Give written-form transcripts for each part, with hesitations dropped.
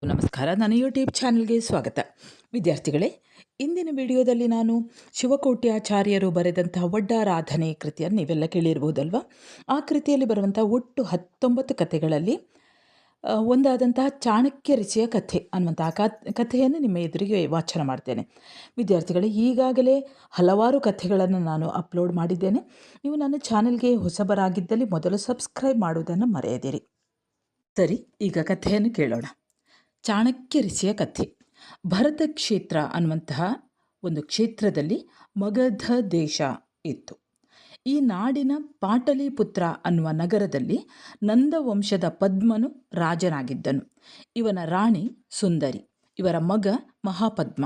ನಮಸ್ಕಾರ, ನನ್ನ ಯೂಟ್ಯೂಬ್ ಚಾನಲ್ಗೆ ಸ್ವಾಗತ. ವಿದ್ಯಾರ್ಥಿಗಳೇ, ಇಂದಿನ ವಿಡಿಯೋದಲ್ಲಿ ನಾನು ಶಿವಕೋಟ್ಯಾಚಾರ್ಯರು ಬರೆದಂತಹ ಒಡ್ಡಾರಾಧನೆ ಕೃತಿಯನ್ನು ನೀವೆಲ್ಲ ಕೇಳಿರ್ಬೋದಲ್ವ. ಆ ಕೃತಿಯಲ್ಲಿ ಬರುವಂಥ ಒಟ್ಟು 19 ಕಥೆಗಳಲ್ಲಿ ಒಂದಾದಂತಹ ಚಾಣಕ್ಯ ಋಷಿಯ ಕಥೆ ಅನ್ನುವಂತಹ ಕಥೆಯನ್ನು ನಿಮ್ಮ ಎದುರಿಗೆ ವಾಚನ ಮಾಡ್ತೇನೆ. ವಿದ್ಯಾರ್ಥಿಗಳೇ, ಈಗಾಗಲೇ ಹಲವಾರು ಕಥೆಗಳನ್ನು ನಾನು ಅಪ್ಲೋಡ್ ಮಾಡಿದ್ದೇನೆ. ನೀವು ನನ್ನ ಚಾನಲ್ಗೆ ಹೊಸಬರಾಗಿದ್ದಲ್ಲಿ ಮೊದಲು ಸಬ್ಸ್ಕ್ರೈಬ್ ಮಾಡುವುದನ್ನು ಮರೆಯದಿರಿ. ಸರಿ, ಈಗ ಕಥೆಯನ್ನು ಕೇಳೋಣ. ಚಾಣಕ್ಯ ಋಷಿಯ ಕಥೆ. ಭರತ ಕ್ಷೇತ್ರ ಅನ್ನುವಂತಹ ಒಂದು ಕ್ಷೇತ್ರದಲ್ಲಿ ಮಗಧ ದೇಶ ಇತ್ತು. ಈ ನಾಡಿನ ಪಾಟಲಿಪುತ್ರ ಅನ್ನುವ ನಗರದಲ್ಲಿ ನಂದವಂಶದ ಪದ್ಮನು ರಾಜನಾಗಿದ್ದನು. ಇವನ ರಾಣಿ ಸುಂದರಿ, ಇವರ ಮಗ ಮಹಾಪದ್ಮ.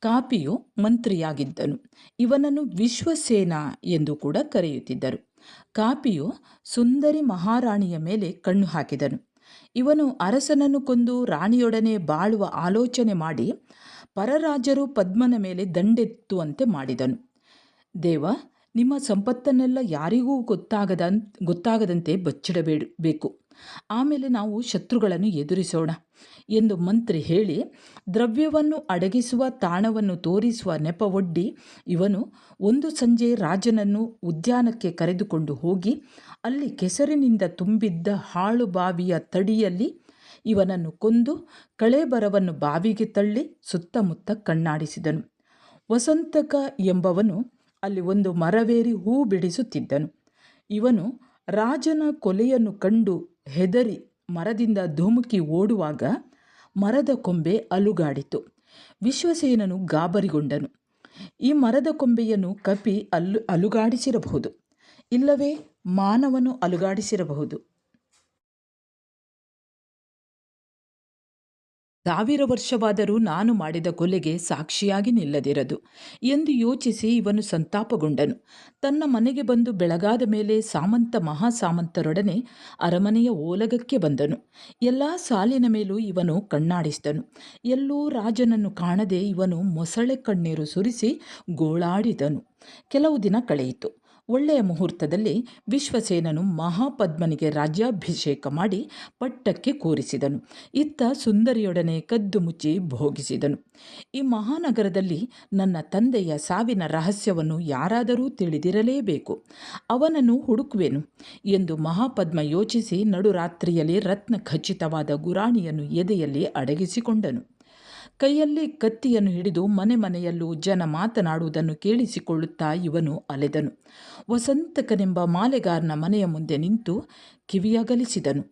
ಕಾಪಿಯು ಮಂತ್ರಿಯಾಗಿದ್ದನು. ಇವನನ್ನು ವಿಶ್ವಸೇನ ಎಂದು ಕೂಡ ಕರೆಯುತ್ತಿದ್ದರು. ಕಾಪಿಯು ಸುಂದರಿ ಮಹಾರಾಣಿಯ ಮೇಲೆ ಕಣ್ಣು ಹಾಕಿದನು. ಇವನು ಅರಸನನ್ನು ಕೊಂದು ರಾಣಿಯೊಡನೆ ಬಾಳುವ ಆಲೋಚನೆ ಮಾಡಿ ಪರರಾಜರು ಪದ್ಮನ ಮೇಲೆ ದಂಡೆತ್ತುವಂತೆ ಮಾಡಿದನು. ದೇವ, ನಿಮ್ಮ ಸಂಪತ್ತನ್ನೆಲ್ಲ ಯಾರಿಗೂ ಗೊತ್ತಾಗದಂತೆ ಬಚ್ಚಿಡಬೇಕು. ಆಮೇಲೆ ನಾವು ಶತ್ರುಗಳನ್ನು ಎದುರಿಸೋಣ ಎಂದು ಮಂತ್ರಿ ಹೇಳಿ ದ್ರವ್ಯವನ್ನು ಅಡಗಿಸುವ ತಾಣವನ್ನು ತೋರಿಸುವ ನೆಪವೊಡ್ಡಿ ಇವನು ಒಂದು ಸಂಜೆ ರಾಜನನ್ನು ಉದ್ಯಾನಕ್ಕೆ ಕರೆದುಕೊಂಡು ಹೋಗಿ ಅಲ್ಲಿ ಕೆಸರಿನಿಂದ ತುಂಬಿದ್ದ ಹಾಳು ಬಾವಿಯ ತಡಿಯಲ್ಲಿ ಇವನನ್ನು ಕೊಂದು ಕಳೇಬರವನ್ನು ಬಾವಿಗೆ ತಳ್ಳಿ ಸುತ್ತಮುತ್ತ ಕಣ್ಣಾಡಿಸಿದನು. ವಸಂತಕ ಎಂಬವನು ಅಲ್ಲಿ ಒಂದು ಮರವೇರಿ ಹೂ ಬಿಡಿಸುತ್ತಿದ್ದನು. ಇವನು ರಾಜನ ಕೊಲೆಯನ್ನು ಕಂಡು ಹೆದರಿ ಮರದಿಂದ ಧುಮುಕಿ ಓಡುವಾಗ ಮರದ ಕೊಂಬೆ ಅಲುಗಾಡಿತು. ವಿಶ್ವಸೇನನು ಗಾಬರಿಗೊಂಡನು. ಈ ಮರದ ಕೊಂಬೆಯನ್ನು ಕಪಿ ಅಲುಗಾಡಿಸಿರಬಹುದು, ಇಲ್ಲವೇ ಮಾನವನು ಅಲುಗಾಡಿಸಿರಬಹುದು. 1000 ವರ್ಷವಾದರೂ ನಾನು ಮಾಡಿದ ಕೊಲೆಗೆ ಸಾಕ್ಷಿಯಾಗಿ ನಿಲ್ಲದಿರದು ಎಂದು ಯೋಚಿಸಿ ಇವನು ಸಂತಾಪಗೊಂಡನು. ತನ್ನ ಮನೆಗೆ ಬಂದು ಬೆಳಗಾದ ಮೇಲೆ ಸಾಮಂತ ಮಹಾಸಾಮಂತರೊಡನೆ ಅರಮನೆಯ ಓಲಗಕ್ಕೆ ಬಂದನು. ಎಲ್ಲ ಸಾಲಿನ ಮೇಲೂ ಇವನು ಕಣ್ಣಾಡಿಸಿದನು. ಎಲ್ಲೂ ರಾಜನನ್ನು ಕಾಣದೆ ಇವನು ಮೊಸಳೆ ಕಣ್ಣೀರು ಸುರಿಸಿ ಗೋಳಾಡಿದನು. ಕೆಲವು ದಿನ ಕಳೆಯಿತು. ಒಳ್ಳೆಯ ಮುಹೂರ್ತದಲ್ಲಿ ವಿಶ್ವಸೇನನು ಮಹಾಪದ್ಮನಿಗೆ ರಾಜ್ಯಾಭಿಷೇಕ ಮಾಡಿ ಪಟ್ಟಕ್ಕೆ ಕೂರಿಸಿದನು. ಇತ್ತ ಸುಂದರಿಯೊಡನೆ ಕದ್ದು ಮುಚ್ಚಿ ಭೋಗಿಸಿದನು. ಈ ಮಹಾನಗರದಲ್ಲಿ ನನ್ನ ತಂದೆಯ ಸಾವಿನ ರಹಸ್ಯವನ್ನು ಯಾರಾದರೂ ತಿಳಿದಿರಲೇಬೇಕು. ಅವನನ್ನು ಹುಡುಕುವೆನು ಎಂದು ಮಹಾಪದ್ಮ ಯೋಚಿಸಿ ನಡುರಾತ್ರಿಯಲ್ಲಿ ರತ್ನ ಖಚಿತವಾದ ಗುರಾಣಿಯನ್ನು ಎದೆಯಲ್ಲಿ ಅಡಗಿಸಿಕೊಂಡನು. ಕೈಯಲ್ಲಿ ಕತ್ತಿಯನ್ನು ಹಿಡಿದು ಮನೆ ಮನೆಯಲ್ಲೂ ಜನ ಮಾತನಾಡುವುದನ್ನು ಕೇಳಿಸಿಕೊಳ್ಳುತ್ತಾ ಇವನು ಅಲೆದನು. ವಸಂತಕನೆಂಬ ಮಾಲೆಗಾರನ ಮನೆಯ ಮುಂದೆ ನಿಂತು ಕಿವಿಯಗಲಿಸಿದನು.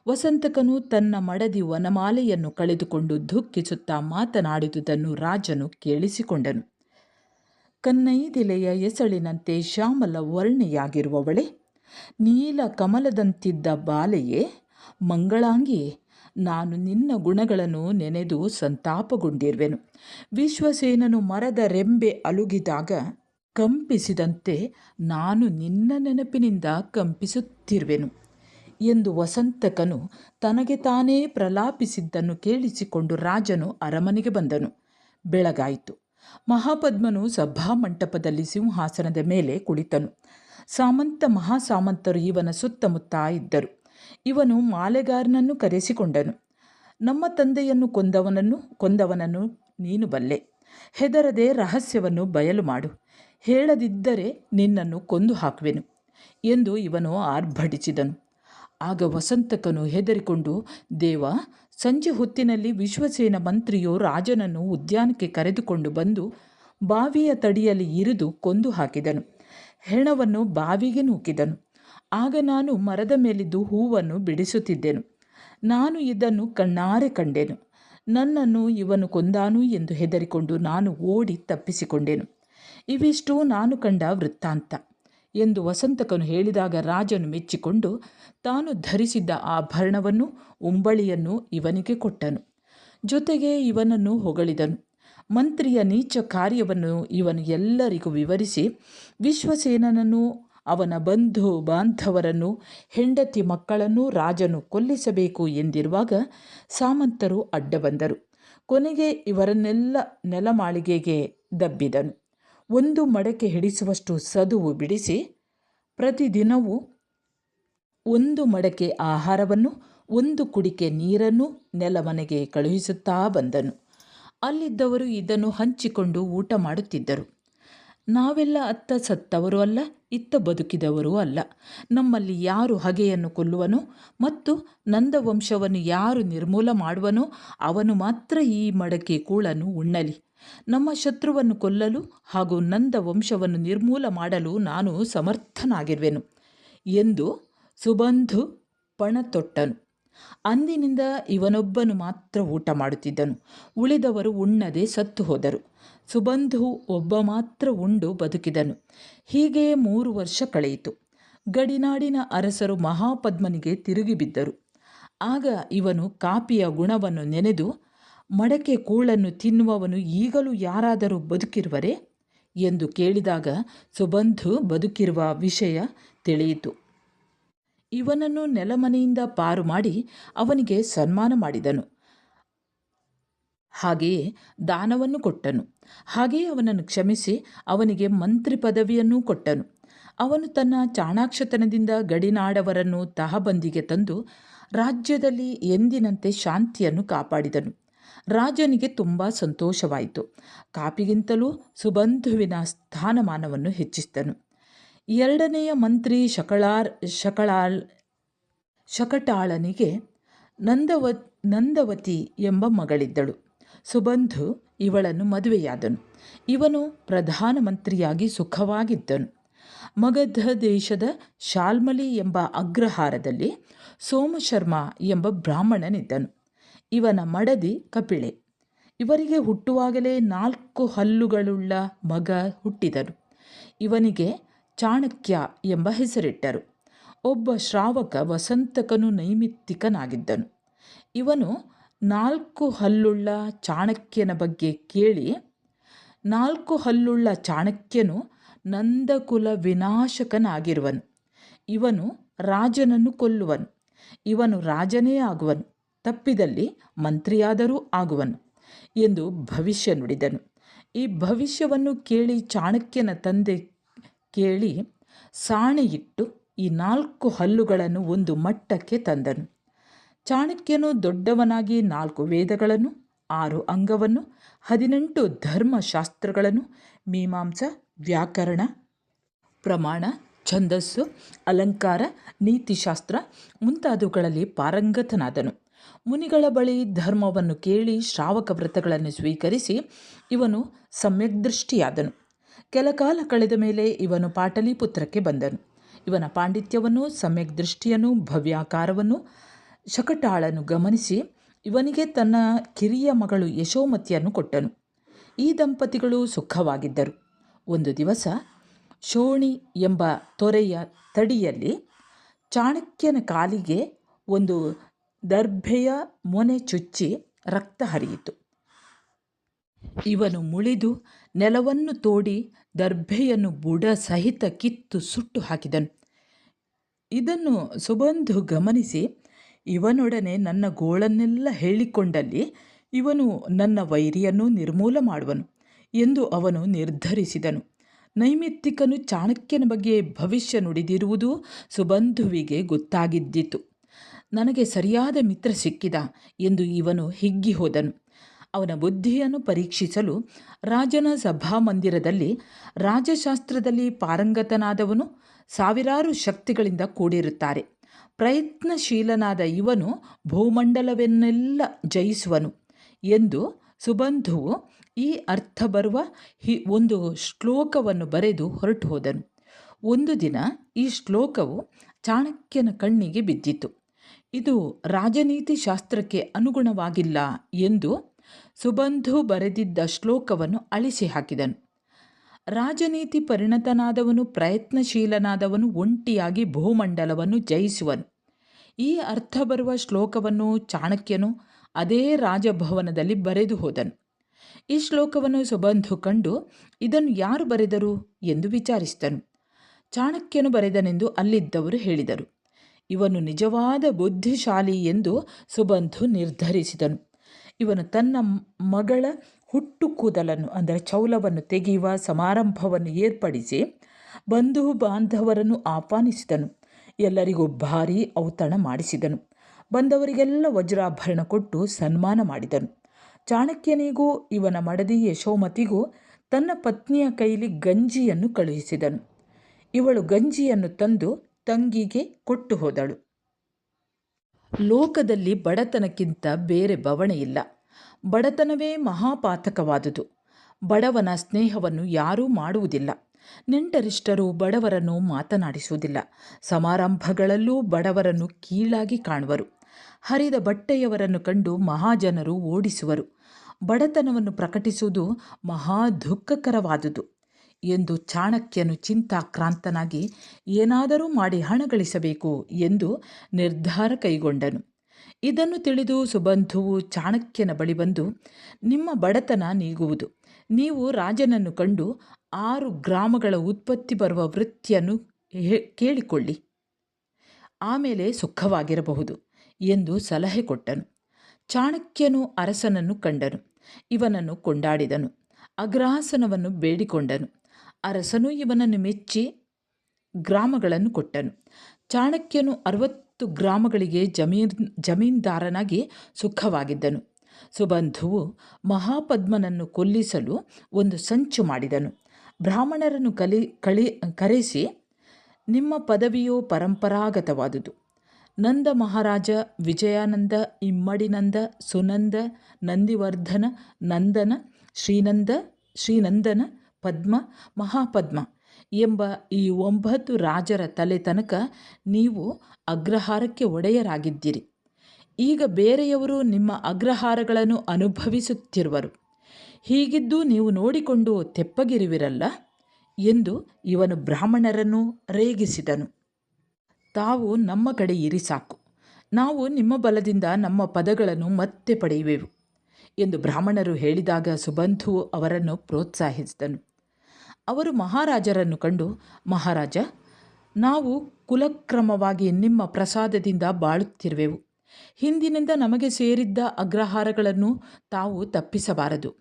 ವಸಂತಕನು ತನ್ನ ಮಡದಿ ವನಮಾಲೆಯನ್ನು ಕಳೆದುಕೊಂಡು ದುಃಖಿಸುತ್ತಾ ಮಾತನಾಡಿದುದನ್ನು ರಾಜನು ಕೇಳಿಸಿಕೊಂಡನು. ಕನ್ನೈದಿಲೆಯ ಎಸಳಿನಂತೆ ಶ್ಯಾಮಲ ವರ್ಣೆಯಾಗಿರುವವಳೆ, ನೀಲ ಕಮಲದಂತಿದ್ದ ಬಾಲೆಯೇ, ಮಂಗಳಾಂಗಿಯೇ, ನಾನು ನಿನ್ನ ಗುಣಗಳನ್ನು ನೆನೆದು ಸಂತಾಪಗೊಂಡಿರುವೆನು. ವಿಶ್ವಸೇನನು ಮರದ ರೆಂಬೆ ಅಲುಗಿದಾಗ ಕಂಪಿಸಿದಂತೆ ನಾನು ನಿನ್ನ ನೆನಪಿನಿಂದ ಕಂಪಿಸುತ್ತಿರುವೆನು ಎಂದು ವಸಂತಕನು ತನಗೆ ತಾನೇ ಪ್ರಲಾಪಿಸಿದ್ದನ್ನು ಕೇಳಿಸಿಕೊಂಡು ರಾಜನು ಅರಮನೆಗೆ ಬಂದನು. ಬೆಳಗಾಯಿತು. ಮಹಾಪದ್ಮನು ಸಭಾಮಂಟಪದಲ್ಲಿ ಸಿಂಹಾಸನದ ಮೇಲೆ ಕುಳಿತನು. ಸಾಮಂತ ಮಹಾಸಾಮಂತರು ಇವನ ಸುತ್ತಮುತ್ತ ಇದ್ದರು. ಇವನು ಮಾಲೆಗಾರನನ್ನು ಕರೆಸಿಕೊಂಡನು. ನಮ್ಮ ತಂದೆಯನ್ನು ಕೊಂದವನನ್ನು ನೀನು ಬಲ್ಲೆ. ಹೆದರದೆ ರಹಸ್ಯವನ್ನು ಬಯಲು ಮಾಡು. ಹೇಳದಿದ್ದರೆ ನಿನ್ನನ್ನು ಕೊಂದು ಹಾಕುವೆನು ಎಂದು ಇವನು ಆರ್ಭಟಿಸಿದನು. ಆಗ ವಸಂತಕನು ಹೆದರಿಕೊಂಡು, ದೇವ, ಸಂಜೆ ಹೊತ್ತಿನಲ್ಲಿ ವಿಶ್ವಸೇನ ಮಂತ್ರಿಯು ರಾಜನನ್ನು ಉದ್ಯಾನಕ್ಕೆ ಕರೆದುಕೊಂಡು ಬಂದು ಬಾವಿಯ ತಡಿಯಲ್ಲಿ ಇರಿದು ಕೊಂದು ಹಾಕಿದನು. ಹೆಣವನ್ನು ಬಾವಿಗೆ ನೂಕಿದನು. ಆಗ ನಾನು ಮರದ ಮೇಲಿದ್ದು ಹೂವನ್ನು ಬಿಡಿಸುತ್ತಿದ್ದೆನು. ನಾನು ಇದನ್ನು ಕಣ್ಣಾರೆ ಕಂಡೆನು. ನನ್ನನ್ನು ಇವನು ಕೊಂದಾನು ಎಂದು ಹೆದರಿಕೊಂಡು ನಾನು ಓಡಿ ತಪ್ಪಿಸಿಕೊಂಡೆನು. ಇವಿಷ್ಟು ನಾನು ಕಂಡ ವೃತ್ತಾಂತ ಎಂದು ವಸಂತಕನು ಹೇಳಿದಾಗ ರಾಜನು ಮೆಚ್ಚಿಕೊಂಡು ತಾನು ಧರಿಸಿದ್ದ ಆಭರಣವನ್ನು ಉಂಬಳಿಯನ್ನು ಇವನಿಗೆ ಕೊಟ್ಟನು. ಜೊತೆಗೆ ಇವನನ್ನು ಹೊಗಳಿದನು. ಮಂತ್ರಿಯ ನೀಚ ಕಾರ್ಯವನ್ನು ಇವನು ಎಲ್ಲರಿಗೂ ವಿವರಿಸಿ ವಿಶ್ವಸೇನನನ್ನು, ಅವನ ಬಂಧು ಬಾಂಧವರನ್ನು, ಹೆಂಡತಿ ಮಕ್ಕಳನ್ನು ರಾಜನು ಕೊಲ್ಲಿಸಬೇಕು ಎಂದಿರುವಾಗ ಸಾಮಂತರು ಅಡ್ಡ ಬಂದರು. ಕೊನೆಗೆ ಇವರನ್ನೆಲ್ಲ ನೆಲಮಾಳಿಗೆಗೆ ದಬ್ಬಿದನು. ಒಂದು ಮಡಕೆ ಹಿಡಿಸುವಷ್ಟು ಸದುವು ಬಿಡಿಸಿ ಪ್ರತಿದಿನವೂ 1 ಮಡಕೆ ಆಹಾರವನ್ನು ಒಂದು ಕುಡಿಕೆ ನೀರನ್ನು ನೆಲಮನೆಗೆ ಕಳುಹಿಸುತ್ತಾ ಬಂದನು. ಅಲ್ಲಿದ್ದವರು ಇದನ್ನು ಹಂಚಿಕೊಂಡು ಊಟ ಮಾಡುತ್ತಿದ್ದರು. ನಾವೆಲ್ಲ ಅತ್ತ ಸತ್ತವರೂ ಅಲ್ಲ, ಇತ್ತ ಬದುಕಿದವರೂ ಅಲ್ಲ. ನಮ್ಮಲ್ಲಿ ಯಾರು ಹಗೆಯನ್ನು ಕೊಲ್ಲುವನೋ ಮತ್ತು ನಂದವಂಶವನ್ನು ಯಾರು ನಿರ್ಮೂಲ ಮಾಡುವನೋ ಅವನು ಮಾತ್ರ ಈ ಮಡಕೆ ಕೂಳನ್ನು ಉಣ್ಣಲಿ. ನಮ್ಮ ಶತ್ರುವನ್ನು ಕೊಲ್ಲಲು ಹಾಗೂ ನಂದವಂಶವನ್ನು ನಿರ್ಮೂಲ ಮಾಡಲು ನಾನು ಸಮರ್ಥನಾಗಿರುವೆನು ಎಂದು ಸುಬಂಧು ಪಣ ತೊಟ್ಟನು. ಅಂದಿನಿಂದ ಇವನೊಬ್ಬನು ಮಾತ್ರ ಊಟ ಮಾಡುತ್ತಿದ್ದನು. ಉಳಿದವರು ಉಣ್ಣದೆ ಸತ್ತು ಹೋದರು. ಸುಬಂಧು ಒಬ್ಬ ಮಾತ್ರ ಉಂಡು ಬದುಕಿದನು. ಹೀಗೆ 3 ವರ್ಷ ಕಳೆಯಿತು. ಗಡಿನಾಡಿನ ಅರಸರು ಮಹಾಪದ್ಮನಿಗೆ ತಿರುಗಿಬಿದ್ದರು. ಆಗ ಇವನು ಕಾಪಿಯ ಗುಣವನ್ನು ನೆನೆದು, ಮಡಕೆ ಕೂಳನ್ನು ತಿನ್ನುವವನು ಈಗಲೂ ಯಾರಾದರೂ ಬದುಕಿರುವರೇ ಎಂದು ಕೇಳಿದಾಗ ಸುಬಂಧು ಬದುಕಿರುವ ವಿಷಯ ತಿಳಿಯಿತು. ಇವನನ್ನು ನೆಲಮನೆಯಿಂದ ಪಾರು ಮಾಡಿ ಅವನಿಗೆ ಸನ್ಮಾನ ಮಾಡಿದನು. ಹಾಗೆಯೇ ದಾನವನ್ನು ಕೊಟ್ಟನು. ಹಾಗೆಯೇ ಅವನನ್ನು ಕ್ಷಮಿಸಿ ಅವನಿಗೆ ಮಂತ್ರಿ ಪದವಿಯನ್ನೂ ಕೊಟ್ಟನು. ಅವನು ತನ್ನ ಚಾಣಾಕ್ಷತನದಿಂದ ಗಡಿನಾಡವರನ್ನು ತಹಬಂದಿಗೆ ತಂದು ರಾಜ್ಯದಲ್ಲಿ ಎಂದಿನಂತೆ ಶಾಂತಿಯನ್ನು ಕಾಪಾಡಿದನು. ರಾಜನಿಗೆ ತುಂಬ ಸಂತೋಷವಾಯಿತು. ಕಾಪಿಗಿಂತಲೂ ಸುಬಂಧುವಿನ ಸ್ಥಾನಮಾನವನ್ನು ಹೆಚ್ಚಿಸಿದನು. 2ನೆಯ ಮಂತ್ರಿ ಶಕಟಾಳನಿಗೆ ನಂದವತಿ ಎಂಬ ಮಗಳಿದ್ದಳು. ಸುಬಂಧು ಇವಳನ್ನು ಮದುವೆಯಾದನು. ಇವನು ಪ್ರಧಾನಮಂತ್ರಿಯಾಗಿ ಸುಖವಾಗಿದ್ದನು. ಮಗಧ ದೇಶದ ಶಾಲ್ಮಲಿ ಎಂಬ ಅಗ್ರಹಾರದಲ್ಲಿ ಸೋಮಶರ್ಮ ಎಂಬ ಬ್ರಾಹ್ಮಣನಿದ್ದನು. ಇವನ ಮಡದಿ ಕಪಿಳೆ. ಇವರಿಗೆ ಹುಟ್ಟುವಾಗಲೇ 4 ಹಲ್ಲುಗಳುಳ್ಳ ಮಗ ಹುಟ್ಟಿದನು. ಇವನಿಗೆ ಚಾಣಕ್ಯ ಎಂಬ ಹೆಸರಿಟ್ಟರು. ಒಬ್ಬ ಶ್ರಾವಕ ವಸಂತಕನು ನೈಮಿತ್ತಿಕನಾಗಿದ್ದನು. ಇವನು 4 ಹಲ್ಲುಳ್ಳ ಚಾಣಕ್ಯನ ಬಗ್ಗೆ ಕೇಳಿ, 4 ಹಲ್ಲುಳ್ಳ ಚಾಣಕ್ಯನು ನಂದಕುಲ ವಿನಾಶಕನಾಗಿರುವನು. ಇವನು ರಾಜನನ್ನು ಕೊಲ್ಲುವನು. ಇವನು ರಾಜನೇ ಆಗುವನು, ತಪ್ಪಿದಲ್ಲಿ ಮಂತ್ರಿಯಾದರೂ ಆಗುವನು ಎಂದು ಭವಿಷ್ಯ ನುಡಿದನು. ಈ ಭವಿಷ್ಯವನ್ನು ಕೇಳಿ ಚಾಣಕ್ಯನ ತಂದೆ ಕೇಳಿ ಸಾಣೆಯಿಟ್ಟು ಈ 4 ಹಲ್ಲುಗಳನ್ನು ಒಂದು ಮಟ್ಟಕ್ಕೆ ತಂದನು. ಚಾಣಕ್ಯನು ದೊಡ್ಡವನಾಗಿ 4 ವೇದಗಳನ್ನು, 6 ಅಂಗವನ್ನು, 18 ಧರ್ಮಶಾಸ್ತ್ರಗಳನ್ನು, ಮೀಮಾಂಸ, ವ್ಯಾಕರಣ, ಪ್ರಮಾಣ, ಛಂದಸ್ಸು, ಅಲಂಕಾರ, ನೀತಿಶಾಸ್ತ್ರ ಮುಂತಾದವುಗಳಲ್ಲಿ ಪಾರಂಗತನಾದನು. ಮುನಿಗಳ ಬಳಿ ಧರ್ಮವನ್ನು ಕೇಳಿ ಶ್ರಾವಕ ವ್ರತಗಳನ್ನು ಸ್ವೀಕರಿಸಿ ಇವನು ಸಮ್ಯಕ್ದೃಷ್ಟಿಯಾದನು. ಕೆಲಕಾಲ ಕಳೆದ ಮೇಲೆ ಇವನು ಪಾಟಲಿಪುತ್ರಕ್ಕೆ ಬಂದನು. ಇವನ ಪಾಂಡಿತ್ಯವನ್ನು, ಸಮ್ಯಕ್ದೃಷ್ಟಿಯನ್ನು, ಭವ್ಯಾಕಾರವನ್ನು ಶಕಟಾಳನು ಗಮನಿಸಿ ಇವನಿಗೆ ತನ್ನ ಕಿರಿಯ ಮಗಳು ಯಶೋಮತಿಯನ್ನು ಕೊಟ್ಟನು. ಈ ದಂಪತಿಗಳು ಸುಖವಾಗಿದ್ದರು. ಒಂದು ದಿವಸ ಶೋಣಿ ಎಂಬ ತೊರೆಯ ತಡಿಯಲ್ಲಿ ಚಾಣಕ್ಯನ ಕಾಲಿಗೆ ಒಂದು ದರ್ಭೆಯ ಮೊನೆ ಚುಚ್ಚಿ ರಕ್ತ ಹರಿಯಿತು. ಇವನು ಮುಳಿದು ನೆಲವನ್ನು ತೋಡಿ ದರ್ಭೆಯನ್ನು ಬುಡ ಸಹಿತ ಕಿತ್ತು ಸುಟ್ಟು ಹಾಕಿದನು. ಇದನ್ನು ಸುಬಂಧು ಗಮನಿಸಿ, ಇವನೊಡನೆ ನನ್ನ ಗೋಳನ್ನೆಲ್ಲ ಹೇಳಿಕೊಂಡಲ್ಲಿ ಇವನು ನನ್ನ ವೈರಿಯನ್ನು ನಿರ್ಮೂಲ ಮಾಡುವನು ಎಂದು ಅವನು ನಿರ್ಧರಿಸಿದನು. ನೈಮಿತ್ತಿಕನು ಚಾಣಕ್ಯನ ಬಗ್ಗೆ ಭವಿಷ್ಯ ನುಡಿದಿರುವುದು ಸುಬಂಧುವಿಗೆ ಗೊತ್ತಾಗಿದ್ದಿತು. ನನಗೆ ಸರಿಯಾದ ಮಿತ್ರ ಸಿಕ್ಕಿದ ಎಂದು ಇವನು ಹಿಗ್ಗಿ ಹೋದನು. ಅವನ ಬುದ್ಧಿಯನ್ನು ಪರೀಕ್ಷಿಸಲು ರಾಜನ ಸಭಾಮಂದಿರದಲ್ಲಿ ರಾಜಶಾಸ್ತ್ರದಲ್ಲಿ ಪಾರಂಗತನಾದವನು ಸಾವಿರಾರು ಶಕ್ತಿಗಳಿಂದ ಕೂಡಿರುತ್ತಾರೆ. ಪ್ರಯತ್ನಶೀಲನಾದ ಇವನು ಭೂಮಂಡಲವನ್ನೆಲ್ಲ ಜಯಿಸುವನು ಎಂದು ಸುಬಂಧುವು ಈ ಅರ್ಥ ಬರುವ ಒಂದು ಶ್ಲೋಕವನ್ನು ಬರೆದು ಹೊರಟು ಹೋದನು. ಒಂದು ದಿನ ಈ ಶ್ಲೋಕವು ಚಾಣಕ್ಯನ ಕಣ್ಣಿಗೆ ಬಿದ್ದಿತು. ಇದು ರಾಜನೀತಿ ಶಾಸ್ತ್ರಕ್ಕೆ ಅನುಗುಣವಾಗಿಲ್ಲ ಎಂದು ಸುಬಂಧು ಬರೆದಿದ್ದ ಶ್ಲೋಕವನ್ನು ಅಳಿಸಿ ಹಾಕಿದನು. ರಾಜನೀತಿ ಪರಿಣತನಾದವನು, ಪ್ರಯತ್ನಶೀಲನಾದವನು ಒಂಟಿಯಾಗಿ ಭೂಮಂಡಲವನ್ನು ಜಯಿಸುವನು. ಈ ಅರ್ಥ ಬರುವ ಶ್ಲೋಕವನ್ನು ಚಾಣಕ್ಯನು ಅದೇ ರಾಜಭವನದಲ್ಲಿ ಬರೆದು ಹೋದನು. ಈ ಶ್ಲೋಕವನ್ನು ಸುಬಂಧು ಕಂಡು ಇದನ್ನು ಯಾರು ಬರೆದರು ಎಂದು ವಿಚಾರಿಸಿದನು. ಚಾಣಕ್ಯನು ಬರೆದನೆಂದು ಅಲ್ಲಿದ್ದವರು ಹೇಳಿದರು. ಇವನು ನಿಜವಾದ ಬುದ್ಧಿಶಾಲಿ ಎಂದು ಸುಬಂಧು ನಿರ್ಧರಿಸಿದನು. ಇವನು ತನ್ನ ಮಗಳ ಹುಟ್ಟು ಕೂದಲನ್ನು ಅಂದರೆ ಚೌಲವನ್ನು ತೆಗೆಯುವ ಸಮಾರಂಭವನ್ನು ಏರ್ಪಡಿಸಿ ಬಂಧು ಬಾಂಧವರನ್ನು ಆಹ್ವಾನಿಸಿದನು. ಎಲ್ಲರಿಗೂ ಭಾರೀ ಔತಣ ಮಾಡಿಸಿದನು. ಬಂದವರಿಗೆಲ್ಲ ವಜ್ರಾಭರಣ ಕೊಟ್ಟು ಸನ್ಮಾನ ಮಾಡಿದನು. ಚಾಣಕ್ಯನಿಗೂ ಇವನ ಮಡದಿ ಯಶೋಮತಿಗೂ ತನ್ನ ಪತ್ನಿಯ ಕೈಲಿ ಗಂಜಿಯನ್ನು ಕಳುಹಿಸಿದನು. ಇವಳು ಗಂಜಿಯನ್ನು ತಂದು ತಂಗಿಗೆ ಕೊಟ್ಟು ಹೋದಳು. ಲೋಕದಲ್ಲಿ ಬಡತನಕ್ಕಿಂತ ಬೇರೆ ಬವಣೆ ಇಲ್ಲ. ಬಡತನವೇ ಮಹಾಪಾತಕವಾದುದು. ಬಡವನ ಸ್ನೇಹವನ್ನು ಯಾರೂ ಮಾಡುವುದಿಲ್ಲ. ನೆಂಟರಿಷ್ಟರು ಬಡವರನ್ನು ಮಾತನಾಡಿಸುವುದಿಲ್ಲ. ಸಮಾರಂಭಗಳಲ್ಲೂ ಬಡವರನ್ನು ಕೀಳಾಗಿ ಕಾಣುವರು. ಹರಿದ ಬಟ್ಟೆಯವರನ್ನು ಕಂಡು ಮಹಾಜನರು ಓಡಿಸುವರು. ಬಡತನವನ್ನು ಪ್ರಕಟಿಸುವುದು ಮಹಾ ದುಃಖಕರವಾದುದು ಎಂದು ಚಾಣಕ್ಯನು ಚಿಂತಾಕ್ರಾಂತನಾಗಿ ಏನಾದರೂ ಮಾಡಿ ಹಣ ಗಳಿಸಬೇಕು ಎಂದು ನಿರ್ಧಾರ ಕೈಗೊಂಡನು. ಇದನ್ನು ತಿಳಿದು ಸುಬಂಧುವು ಚಾಣಕ್ಯನ ಬಳಿ ಬಂದು, ನಿಮ್ಮ ಬಡತನ ನೀಗುವುದು. ನೀವು ರಾಜನನ್ನು ಕಂಡು 6 ಗ್ರಾಮಗಳ ಉತ್ಪತ್ತಿ ಬರುವ ವೃತ್ತಿಯನ್ನು ಕೇಳಿಕೊಳ್ಳಿ, ಆಮೇಲೆ ಸುಖವಾಗಿರಬಹುದು ಎಂದು ಸಲಹೆ ಕೊಟ್ಟನು. ಚಾಣಕ್ಯನು ಅರಸನನ್ನು ಕಂಡನು. ಇವನನ್ನು ಕೊಂಡಾಡಿದನು. ಅಗ್ರಾಸನವನ್ನು ಬೇಡಿಕೊಂಡನು. ಅರಸನು ಇವನನ್ನು ಮೆಚ್ಚಿ ಗ್ರಾಮಗಳನ್ನು ಕೊಟ್ಟನು. ಚಾಣಕ್ಯನು 60 ಗ್ರಾಮಗಳಿಗೆ ಜಮೀನ್ದಾರನಾಗಿ ಸುಖವಾಗಿದ್ದನು. ಸುಬಂಧುವು ಮಹಾಪದ್ಮನನ್ನು ಕೊಲ್ಲಿಸಲು ಒಂದು ಸಂಚು ಮಾಡಿದನು. ಬ್ರಾಹ್ಮಣರನ್ನು ಕರೆಸಿ, ನಿಮ್ಮ ಪದವಿಯು ಪರಂಪರಾಗತವಾದುದು. ನಂದ ಮಹಾರಾಜ, ವಿಜಯಾನಂದ, ಇಮ್ಮಡಿನಂದ, ಸುನಂದ, ನಂದಿವರ್ಧನ, ನಂದನ, ಶ್ರೀನಂದನ, ಪದ್ಮ, ಮಹಾಪದ್ಮ ಎಂಬ ಈ 9 ರಾಜರ ತಲೆ ತನಕ ನೀವು ಅಗ್ರಹಾರಕ್ಕೆ ಒಡೆಯರಾಗಿದ್ದೀರಿ. ಈಗ ಬೇರೆಯವರು ನಿಮ್ಮ ಅಗ್ರಹಾರಗಳನ್ನು ಅನುಭವಿಸುತ್ತಿರುವರು. ಹೀಗಿದ್ದು ನೀವು ನೋಡಿಕೊಂಡು ತೆಪ್ಪಗಿರುವಿರಲ್ಲ ಎಂದು ಇವನು ಬ್ರಾಹ್ಮಣರನ್ನು ರೇಗಿಸಿದನು. ತಾವು ನಮ್ಮ ಕಡೆ ಇರಿ ಸಾಕು, ನಾವು ನಿಮ್ಮ ಬಲದಿಂದ ನಮ್ಮ ಪದಗಳನ್ನು ಮತ್ತೆ ಪಡೆಯುವೆವು ಎಂದು ಬ್ರಾಹ್ಮಣರು ಹೇಳಿದಾಗ ಸುಬಂಧುವು ಅವರನ್ನು ಪ್ರೋತ್ಸಾಹಿಸಿದನು. ಅವರು ಮಹಾರಾಜರನ್ನು ಕಂಡು, ಮಹಾರಾಜ, ನಾವು ಕುಲಕ್ರಮವಾಗಿ ನಿಮ್ಮ ಪ್ರಸಾದದಿಂದ ಬಾಳುತ್ತಿರುವೆವು. ಹಿಂದಿನಿಂದ ನಮಗೆ ಸೇರಿದ್ದ ಅಗ್ರಹಾರಗಳನ್ನು ತಾವು ತಪ್ಪಿಸಬಾರದು.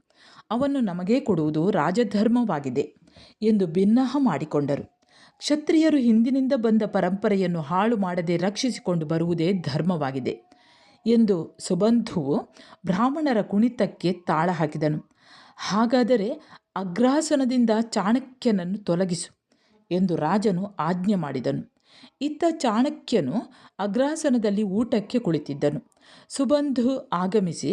ಅವನ್ನು ನಮಗೇ ಕೊಡುವುದು ರಾಜಧರ್ಮವಾಗಿದೆ ಎಂದು ಬಿನ್ನಹ ಮಾಡಿಕೊಂಡರು. ಕ್ಷತ್ರಿಯರು ಹಿಂದಿನಿಂದ ಬಂದ ಪರಂಪರೆಯನ್ನು ಹಾಳು ಮಾಡದೆ ರಕ್ಷಿಸಿಕೊಂಡು ಬರುವುದೇ ಧರ್ಮವಾಗಿದೆ ಎಂದು ಸುಬಂಧುವು ಬ್ರಾಹ್ಮಣರ ಕುಣಿತಕ್ಕೆ ತಾಳ ಹಾಕಿದನು. ಹಾಗಾದರೆ ಅಗ್ರಾಸನದಿಂದ ಚಾಣಕ್ಯನನ್ನು ತೊಲಗಿಸು ಎಂದು ರಾಜನು ಆಜ್ಞೆ ಮಾಡಿದನು. ಇತ್ತ ಚಾಣಕ್ಯನು ಅಗ್ರಾಸನದಲ್ಲಿ ಊಟಕ್ಕೆ ಕುಳಿತಿದ್ದನು. ಸುಬಂಧು ಆಗಮಿಸಿ,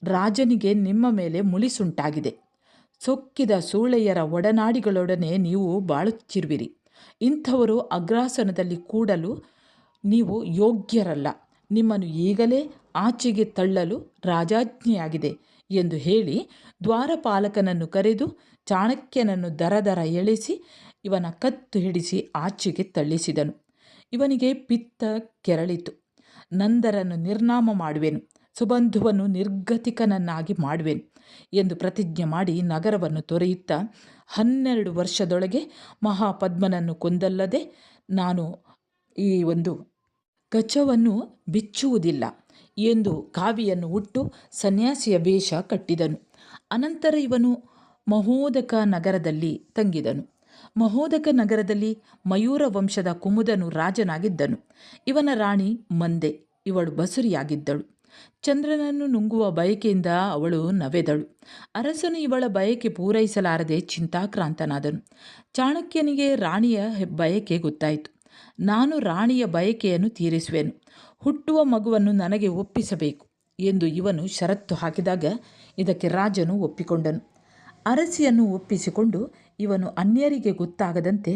ರಾಜನಿಗೆ ನಿಮ್ಮ ಮೇಲೆ ಮುಳಿಸುಂಟಾಗಿದೆ. ಸೊಕ್ಕಿದ ಸೂಳೆಯರ ಒಡನಾಡಿಗಳೊಡನೆ ನೀವು ಬಾಳುತ್ತಿರುವಿರಿ. ಇಂಥವರು ಅಗ್ರಾಸನದಲ್ಲಿ ಕೂಡಲು ನೀವು ಯೋಗ್ಯರಲ್ಲ. ನಿಮ್ಮನ್ನು ಈಗಲೇ ಆಚೆಗೆ ತಳ್ಳಲು ರಾಜಾಜ್ಞೆಯಾಗಿದೆ ಎಂದು ಹೇಳಿ ದ್ವಾರಪಾಲಕನನ್ನು ಕರೆದು ಚಾಣಕ್ಯನನ್ನು ದರದರ ಎಳೆಸಿ ಇವನ ಕತ್ತು ಹಿಡಿಸಿ ಆಚೆಗೆ ತಳ್ಳಿಸಿದನು. ಇವನಿಗೆ ಪಿತ್ತ ಕೆರಳಿತು. ನಂದರನ್ನು ನಿರ್ನಾಮ ಮಾಡುವೆನು, ಸುಬಂಧುವನ್ನು ನಿರ್ಗತಿಕನನ್ನಾಗಿ ಮಾಡುವೆನು ಎಂದು ಪ್ರತಿಜ್ಞೆ ಮಾಡಿ ನಗರವನ್ನು ತೊರೆಯುತ್ತಾ, 12 ವರ್ಷದೊಳಗೆ ಮಹಾಪದ್ಮನನ್ನು ಕೊಂದಲ್ಲದೆ ನಾನು ಈ ಒಂದು ಕಚವನ್ನು ಬಿಚ್ಚುವುದಿಲ್ಲ ಎಂದು ಕಾವಿಯನ್ನು ಉಟ್ಟು ಸನ್ಯಾಸಿಯ ವೇಷ ಕಟ್ಟಿದನು. ಅನಂತರ ಇವನು ಮಹೋದಕ ನಗರದಲ್ಲಿ ತಂಗಿದನು. ಮಹೋದಕ ನಗರದಲ್ಲಿ ಮಯೂರ ವಂಶದ ಕುಮುದನು ರಾಜನಾಗಿದ್ದನು. ಇವನ ರಾಣಿ ಮಂದೆ. ಇವಳು ಬಸುರಿಯಾಗಿದ್ದಳು. ಚಂದ್ರನನ್ನು ನುಂಗುವ ಬಯಕೆಯಿಂದ ಅವಳು ನವೆದಳು. ಅರಸನು ಇವಳ ಬಯಕೆ ಪೂರೈಸಲಾರದೆ ಚಿಂತಾಕ್ರಾಂತನಾದನು. ಚಾಣಕ್ಯನಿಗೆ ರಾಣಿಯ ಬಯಕೆ ಗೊತ್ತಾಯಿತು. ನಾನು ರಾಣಿಯ ಬಯಕೆಯನ್ನು ತೀರಿಸುವೆನು, ಹುಟ್ಟುವ ಮಗುವನ್ನು ನನಗೆ ಒಪ್ಪಿಸಬೇಕು ಎಂದು ಇವನು ಷರತ್ತು ಹಾಕಿದಾಗ ಇದಕ್ಕೆ ರಾಜನು ಒಪ್ಪಿಕೊಂಡನು. ಅರಸಿಯನ್ನು ಒಪ್ಪಿಸಿಕೊಂಡು ಇವನು ಅನ್ಯರಿಗೆ ಗೊತ್ತಾಗದಂತೆ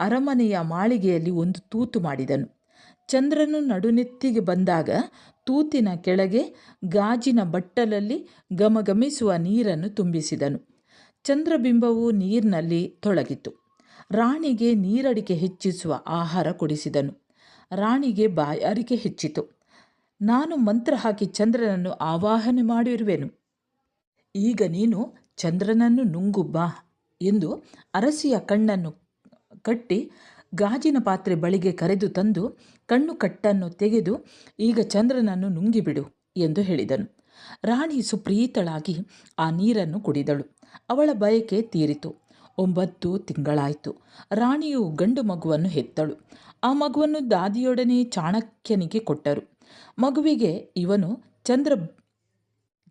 ಅರಮನೆಯ ಮಾಳಿಗೆಯಲ್ಲಿ ಒಂದು ತೂತು ಮಾಡಿದನು. ಚಂದ್ರನು ನಡುನೆತ್ತಿಗೆ ಬಂದಾಗ ತೂತಿನ ಕೆಳಗೆ ಗಾಜಿನ ಬಟ್ಟಲಲ್ಲಿ ಘಮಘಮಿಸುವ ನೀರನ್ನು ತುಂಬಿಸಿದನು. ಚಂದ್ರಬಿಂಬವು ನೀರಿನಲ್ಲಿ ತೊಳಗಿತು. ರಾಣಿಗೆ ನೀರಡಿಕೆ ಹೆಚ್ಚಿಸುವ ಆಹಾರ ಕೊಡಿಸಿದನು. ರಾಣಿಗೆ ಬಾಯಾರಿಕೆ ಹೆಚ್ಚಿತು. ನಾನು ಮಂತ್ರ ಹಾಕಿ ಚಂದ್ರನನ್ನು ಆವಾಹನೆ ಮಾಡಿರುವೆನು. ಈಗ ನೀನು ಚಂದ್ರನನ್ನು ನುಂಗು ಬಾ ಎಂದು ಅರಸಿಯ ಕಣ್ಣನ್ನು ಕಟ್ಟಿ ಗಾಜಿನ ಪಾತ್ರೆ ಬಳಿಗೆ ಕರೆದು ತಂದು ಕಣ್ಣು ಕಟ್ಟನ್ನು ತೆಗೆದು, ಈಗ ಚಂದ್ರನನ್ನು ನುಂಗಿಬಿಡು ಎಂದು ಹೇಳಿದನು. ರಾಣಿ ಸುಪ್ರೀತಳಾಗಿ ಆ ನೀರನ್ನು ಕುಡಿದಳು. ಅವಳ ಬಯಕೆ ತೀರಿತು. 9 ತಿಂಗಳಾಯಿತು. ರಾಣಿಯು ಗಂಡು ಮಗುವನ್ನು ಹೆತ್ತಳು. ಆ ಮಗುವನ್ನು ದಾದಿಯೊಡನೆ ಚಾಣಕ್ಯನಿಗೆ ಕೊಟ್ಟರು. ಮಗುವಿಗೆ ಇವನು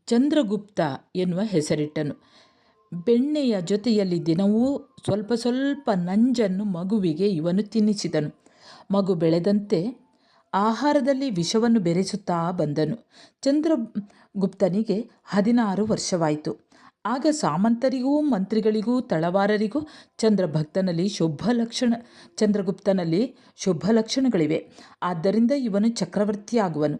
ಚಂದ್ರಗುಪ್ತ ಎನ್ನುವ ಹೆಸರಿಟ್ಟನು. ಬೆಣ್ಣೆಯ ಜೊತೆಯಲ್ಲಿ ದಿನವೂ ಸ್ವಲ್ಪ ಸ್ವಲ್ಪ ನಂಜನ್ನು ಮಗುವಿಗೆ ಇವನು ತಿನ್ನಿಸಿದನು. ಮಗು ಬೆಳೆದಂತೆ ಆಹಾರದಲ್ಲಿ ವಿಷವನ್ನು ಬೆರೆಸುತ್ತಾ ಬಂದನು. ಚಂದ್ರಗುಪ್ತನಿಗೆ 16 ವರ್ಷವಾಯಿತು. ಆಗ ಸಾಮಂತರಿಗೂ ಮಂತ್ರಿಗಳಿಗೂ ತಳವಾರರಿಗೂ ಚಂದ್ರಗುಪ್ತನಲ್ಲಿ ಶುಭ ಲಕ್ಷಣಗಳಿವೆ. ಆದ್ದರಿಂದ ಇವನು ಚಕ್ರವರ್ತಿಯಾಗುವನು.